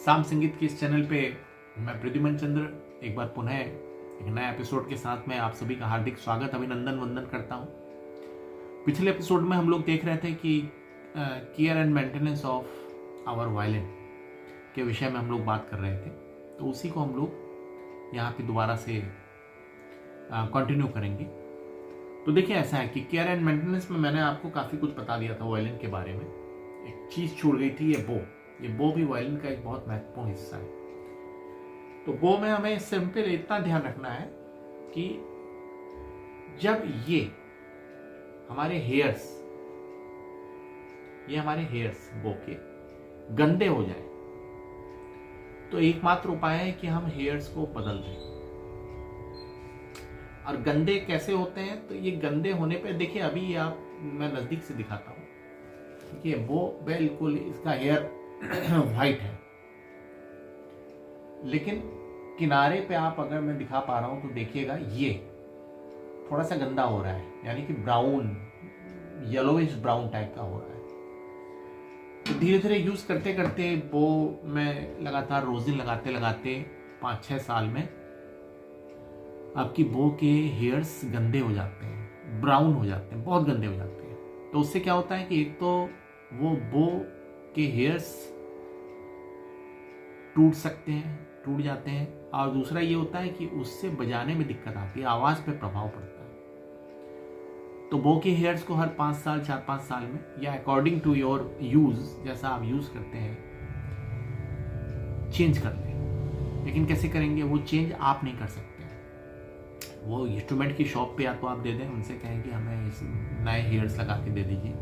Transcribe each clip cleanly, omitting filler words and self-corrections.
साम संगीत के इस चैनल पे मैं प्रद्युमन चंद्र एक बार पुनः एक नया एपिसोड के साथ में आप सभी का हार्दिक स्वागत अभिनंदन वंदन करता हूँ। पिछले एपिसोड में हम लोग देख रहे थे कि care and maintenance of our violin के विषय में हम लोग बात कर रहे थे, तो उसी को हम लोग यहाँ पे दोबारा से कंटिन्यू करेंगे। तो देखिए, ऐसा है कि केयर एंड मेंटेनेंस में मैंने आपको काफ़ी कुछ बता दिया था वायलिन के बारे में। एक चीज़ छूट गई थी, ये बो भी वायलिन का एक बहुत महत्वपूर्ण हिस्सा है। तो बो में हमें सिंपल इतना ध्यान रखना है कि जब ये हमारे हेयर्स बो के गंदे हो जाए तो एकमात्र उपाय है कि हम हेयर्स को बदल दें। और गंदे कैसे होते हैं? तो ये गंदे होने पे देखिए, अभी मैं नजदीक से दिखाता हूँ। देखिए, वो बिल्कुल इसका हेयर व्हाइट है, लेकिन किनारे पे आप अगर मैं दिखा पा रहा हूं तो देखिएगा ये थोड़ा सा गंदा हो रहा है, यानी कि ब्राउन, येलोइश ब्राउन टाइप का हो रहा है। तो धीरे धीरे यूज करते करते वो मैं लगातार रोजिन लगाते 5-6 साल में आपकी बो के हेयर्स गंदे हो जाते हैं, ब्राउन हो जाते हैं, बहुत गंदे हो जाते हैं। तो उससे क्या होता है कि एक तो वो बो के हेयर्स टूट जाते हैं, और दूसरा ये होता है कि उससे बजाने में दिक्कत आती है, आवाज पे प्रभाव पड़ता है। तो बो के हेयर्स को हर 4-5 साल में, या अकॉर्डिंग टू योर यूज, जैसा आप यूज करते हैं, चेंज कर दें। लेकिन कैसे करेंगे? वो चेंज आप नहीं कर सकते। वो इंस्ट्रूमेंट की शॉप पे या तो आप दे दें, उनसे कहें कि हमें इस नए हेयर्स लगा के दे दीजिए,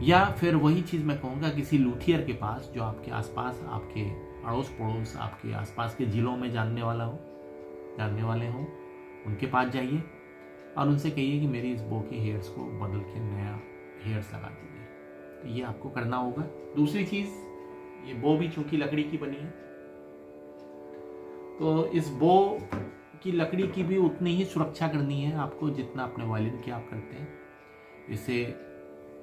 या फिर वही चीज मैं कहूँगा किसी लूथियर के पास जो आपके आसपास, आपके अड़ोस पड़ोस, आपके आसपास के जिलों में जानने वाले हो, उनके पास जाइए और उनसे कहिए कि मेरी इस बो के हेयर्स को बदल के नया हेयर्स लगा दीजिए। तो ये आपको करना होगा। दूसरी चीज, ये बो भी चूंकि लकड़ी की बनी है, तो इस बो की लकड़ी की भी उतनी ही सुरक्षा करनी है आपको जितना अपने वायलिन की आप करते हैं। इसे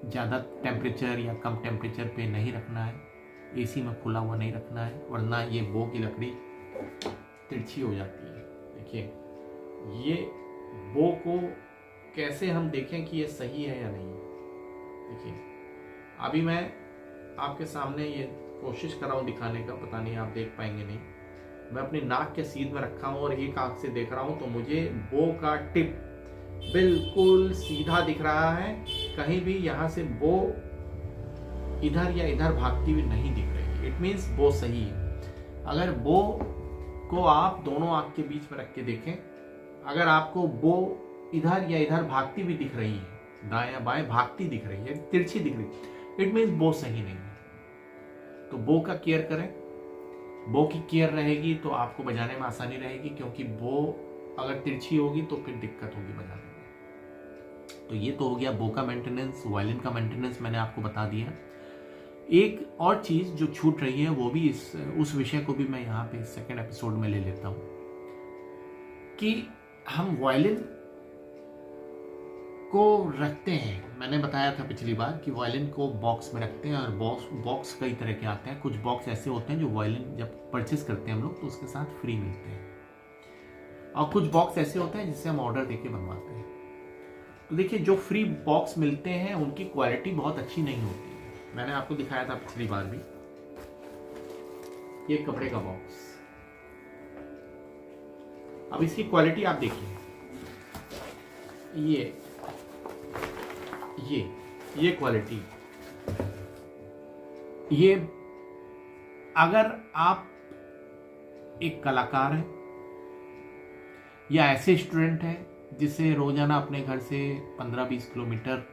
ज़्यादा टेम्परेचर या कम टेम्परेचर पे नहीं रखना है, एसी में खुला हुआ नहीं रखना है, वरना ये बो की लकड़ी तिरछी हो जाती है। देखिए, ये बो को कैसे हम देखें कि ये सही है या नहीं। देखिए, अभी मैं आपके सामने ये कोशिश कर रहा हूँ दिखाने का, पता नहीं आप देख पाएंगे नहीं। मैं अपनी नाक के सीध में रखा हूँ और एक आंख से देख रहा हूँ, तो मुझे बो का टिप बिल्कुल सीधा दिख रहा है। कहीं भी यहाँ से बो इधर या इधर भागती हुई नहीं दिख रही है। इट मीन्स बो सही है। अगर बो को आप दोनों आंख के बीच में रख के देखें, अगर आपको बो इधर या इधर भागती हुई दिख रही है, दाएं या बाएं भागती दिख रही है, तिरछी दिख रही है, इट मीन्स बो सही नहीं है। तो बो का केयर करें। बो की केयर रहेगी तो आपको बजाने में आसानी रहेगी, क्योंकि बो अगर तिरछी होगी तो फिर दिक्कत होगी बजाने में। तो ये तो हो गया बो का मेंटेनेंस, वायलिन का मेंटेनेंस मैंने आपको बता दिया। एक और चीज जो छूट रही है, वो भी उस विषय को भी मैं यहाँ पे सेकेंड एपिसोड में ले लेता हूँ, कि हम वायलिन को रखते हैं। मैंने बताया था पिछली बार कि वायलिन को बॉक्स में रखते हैं, और बॉक्स कई तरह के आते हैं। कुछ बॉक्स ऐसे होते हैं जो वायलिन जब परचेस करते हैं हम लोग तो उसके साथ फ्री मिलते हैं, और कुछ बॉक्स ऐसे होते हैं जिससे हम ऑर्डर देके बनवाते हैं। तो देखिए, जो फ्री बॉक्स मिलते हैं उनकी क्वालिटी बहुत अच्छी नहीं होती है। मैंने आपको दिखाया था पिछली बार भी, ये कपड़े का बॉक्स। अब इसकी क्वालिटी आप देखिए, ये क्वालिटी, ये अगर आप एक कलाकार हैं या ऐसे स्टूडेंट हैं जिसे रोजाना अपने घर से 15-20 किलोमीटर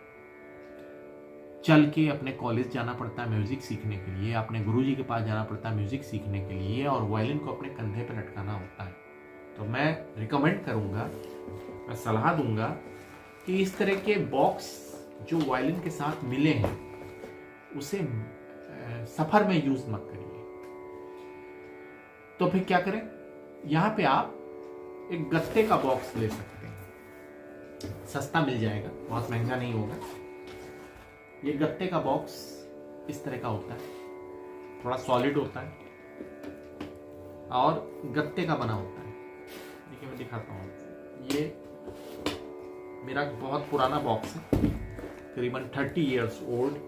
चल के अपने कॉलेज जाना पड़ता है म्यूजिक सीखने के लिए, अपने गुरुजी के पास जाना पड़ता है म्यूजिक सीखने के लिए, और वायलिन को अपने कंधे पर लटकाना होता है, तो मैं रिकमेंड करूंगा, मैं सलाह दूंगा कि इस तरह के बॉक्स जो वायलिन के साथ मिले हैं उसे सफर में यूज मत करिए। तो फिर क्या करें? यहां पे आप एक गत्ते का बॉक्स ले सकते हैं, सस्ता मिल जाएगा, बहुत महंगा नहीं होगा। ये गत्ते का बॉक्स इस तरह का होता है, थोड़ा सॉलिड होता है और गत्ते का बना होता है। देखिए मैं दिखाता हूँ, ये मेरा बहुत पुराना बॉक्स है, करीबन 30 इयर्स ओल्ड।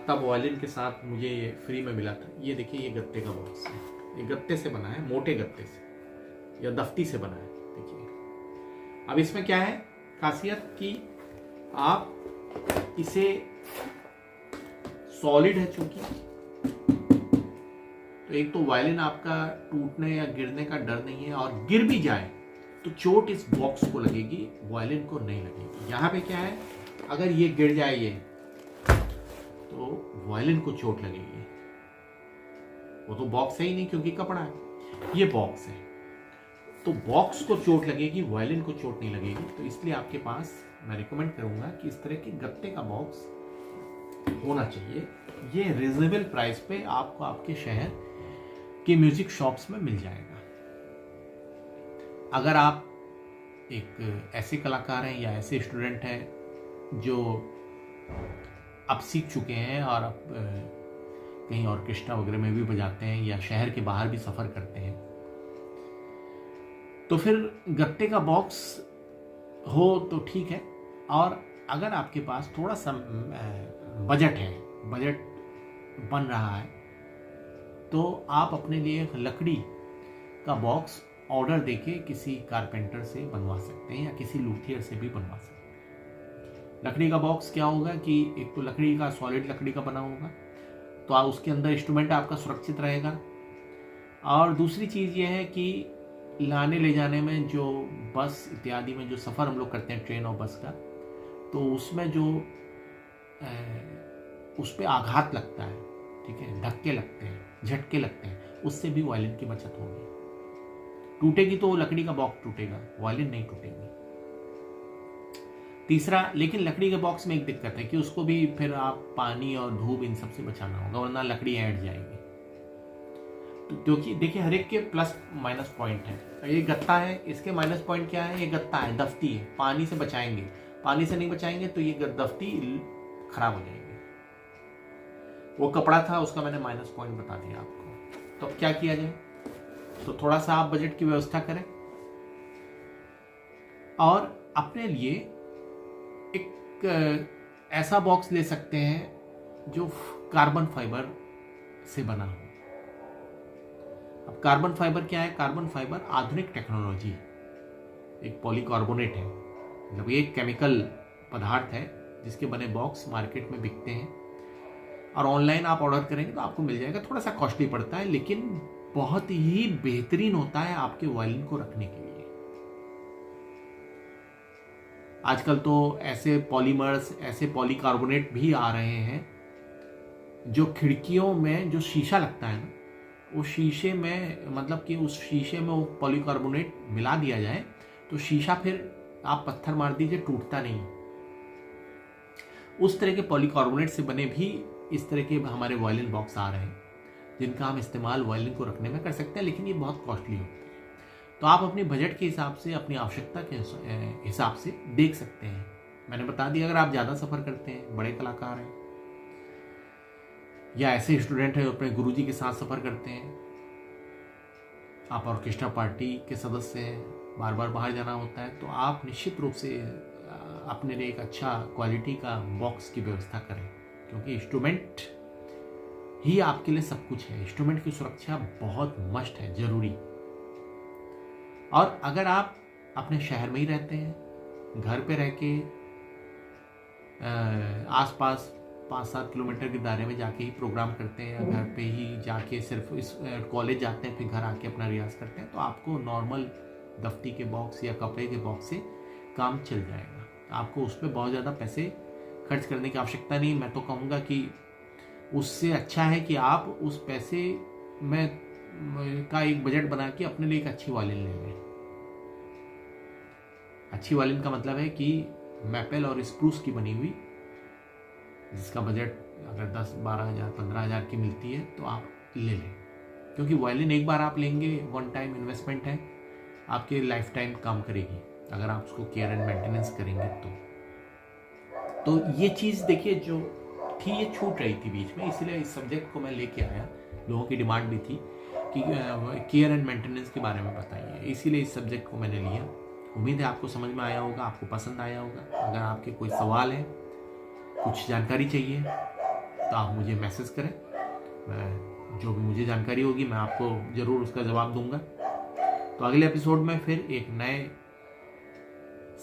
तब वायलिन के साथ मुझे ये फ्री में मिला था। ये देखिए, ये गत्ते का बॉक्स है, ये गत्ते से बना है, मोटे गत्ते से या दफ्ती से बना है। देखिए अब इसमें क्या है खासियत कि आप इसे सॉलिड है चूंकि, तो एक तो वायलिन आपका टूटने या गिरने का डर नहीं है, और गिर भी जाए तो चोट इस बॉक्स को लगेगी, वायलिन को नहीं लगेगी। यहाँ पे क्या है, अगर ये गिर जाए ये, तो वायलिन को चोट लगेगी। वो तो बॉक्स है ही नहीं क्योंकि कपड़ा है, ये बॉक्स है, तो बॉक्स को चोट लगेगी, वायलिन को चोट नहीं लगेगी। तो इसलिए आपके पास मैं रिकमेंड करूंगा कि इस तरह के गत्ते का बॉक्स होना चाहिए। ये रिजनेबल प्राइस पे आपको आपके शहर के म्यूजिक शॉप्स में मिल जाएगा। अगर आप एक ऐसे कलाकार हैं या ऐसे स्टूडेंट हैं जो अब सीख चुके हैं और अब कहीं ऑर्केस्ट्रा वगैरह में भी बजाते हैं या शहर के बाहर भी सफ़र करते हैं, तो फिर गत्ते का बॉक्स हो तो ठीक है। और अगर आपके पास थोड़ा सा बजट है, बजट बन रहा है, तो आप अपने लिए लकड़ी का बॉक्स ऑर्डर देके किसी कारपेंटर से बनवा सकते हैं या किसी लूथियर से भी बनवा सकते हैं। लकड़ी का बॉक्स क्या होगा कि एक तो लकड़ी का, सॉलिड लकड़ी का बना होगा, तो आप उसके अंदर इंस्ट्रूमेंट आपका सुरक्षित रहेगा। और दूसरी चीज़ ये है कि लाने ले जाने में जो बस इत्यादि में जो सफ़र हम लोग करते हैं ट्रेन और बस का, तो उसमें जो उस पर आघात लगता है, ठीक है, धक्के लगते हैं, झटके लगते हैं, उससे भी वायलिन की बचत होगी। टूटेगी तो लकड़ी का बॉक्स टूटेगा, वायलिन नहीं टूटेगी। तीसरा, लेकिन लकड़ी के बॉक्स में एक दिक्कत है कि उसको भी फिर आप पानी और धूप इन सब से बचाना होगा, वरना लकड़ी ऐड जाएगी। तो क्योंकि देखिए हर एक के प्लस माइनस पॉइंट है। ये गत्ता है, इसके माइनस पॉइंट क्या है, ये गत्ता है, दफ्ती है, पानी से बचाएंगे, पानी से नहीं बचाएंगे तो ये दफ्ती खराब हो जाएगी। वो कपड़ा था, उसका मैंने माइनस पॉइंट बता दिया आपको। तो अब क्या किया जाए, तो थोड़ा सा आप बजट की व्यवस्था करें और अपने लिए एक ऐसा बॉक्स ले सकते हैं जो कार्बन फाइबर से बना हो। अब कार्बन फाइबर क्या है, कार्बन फाइबर आधुनिक टेक्नोलॉजी, एक पॉलीकार्बोनेट है, मतलब ये एक केमिकल पदार्थ है जिसके बने बॉक्स मार्केट में बिकते हैं, और ऑनलाइन आप ऑर्डर करेंगे तो आपको मिल जाएगा। थोड़ा सा कॉस्टली पड़ता है, लेकिन बहुत ही बेहतरीन होता है आपके वायलिन को रखने के लिए। आजकल तो ऐसे पॉलीमर्स, ऐसे पॉलीकार्बोनेट भी आ रहे हैं जो खिड़कियों में जो शीशा लगता है ना, उस शीशे में, मतलब कि उस शीशे में वो पॉलीकार्बोनेट मिला दिया जाए तो शीशा फिर आप पत्थर मार दीजिए टूटता नहीं। उस तरह के पॉलीकार्बोनेट से बने भी इस तरह के हमारे वायलिन बॉक्स आ रहे हैं जिनका हम इस्तेमाल वायलिन को रखने में कर सकते हैं, लेकिन ये बहुत कॉस्टली होते हैं। तो आप अपने बजट के हिसाब से, अपनी आवश्यकता के हिसाब से देख सकते हैं। मैंने बता दिया, अगर आप ज़्यादा सफ़र करते हैं, बड़े कलाकार हैं या ऐसे स्टूडेंट हैं जो अपने गुरुजी के साथ सफ़र करते हैं, आप ऑर्केस्ट्रा पार्टी के सदस्य हैं, बार बार बाहर जाना होता है, तो आप निश्चित रूप से अपने लिए एक अच्छा क्वालिटी का बॉक्स की व्यवस्था करें, क्योंकि इंस्ट्रूमेंट ही आपके लिए सब कुछ है। इंस्ट्रूमेंट की सुरक्षा बहुत मस्ट है, जरूरी। और अगर आप अपने शहर में ही रहते हैं, घर पे रह के आसपास 5-7 किलोमीटर के दायरे में जाके ही प्रोग्राम करते हैं, या घर पे ही जाके सिर्फ इस कॉलेज जाते हैं फिर घर आके अपना रियाज करते हैं, तो आपको नॉर्मल दफ्ती के बॉक्स या कपड़े के बॉक्स से काम चल जाएगा। आपको उस पर बहुत ज़्यादा पैसे खर्च करने की आवश्यकता नहीं। मैं तो कहूँगा कि उससे अच्छा है कि आप उस पैसे में का एक बजट बना के अपने लिए एक अच्छी वायलिन ले लें। अच्छी वायलिन का मतलब है कि मैपल और स्प्रूस की बनी हुई, जिसका बजट अगर 10-12 हज़ार 15 हज़ार की मिलती है तो आप ले लें, क्योंकि वायलिन एक बार आप लेंगे, वन टाइम इन्वेस्टमेंट है, आपके लाइफ टाइम काम करेगी अगर आप उसको केयर एंड मेंटेनेंस करेंगे तो ये चीज़ देखिए, जो थी, ये छूट रही थी बीच में, इसलिए इस सब्जेक्ट को मैं लेके आया। लोगों की डिमांड भी थी कि केयर एंड मेंटेनेंस के बारे में बताइए, इसीलिए इस सब्जेक्ट को मैंने लिया। उम्मीद है आपको समझ में आया होगा, आपको पसंद आया होगा। अगर आपके कोई सवाल है, कुछ जानकारी चाहिए, तो आप मुझे मैसेज करें। मैं जो भी मुझे जानकारी होगी मैं आपको ज़रूर उसका जवाब दूंगा। तो अगले एपिसोड में फिर एक नए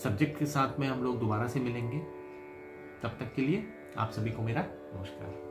सब्जेक्ट के साथ में हम लोग दोबारा से मिलेंगे। तब तक के लिए आप सभी को मेरा नमस्कार।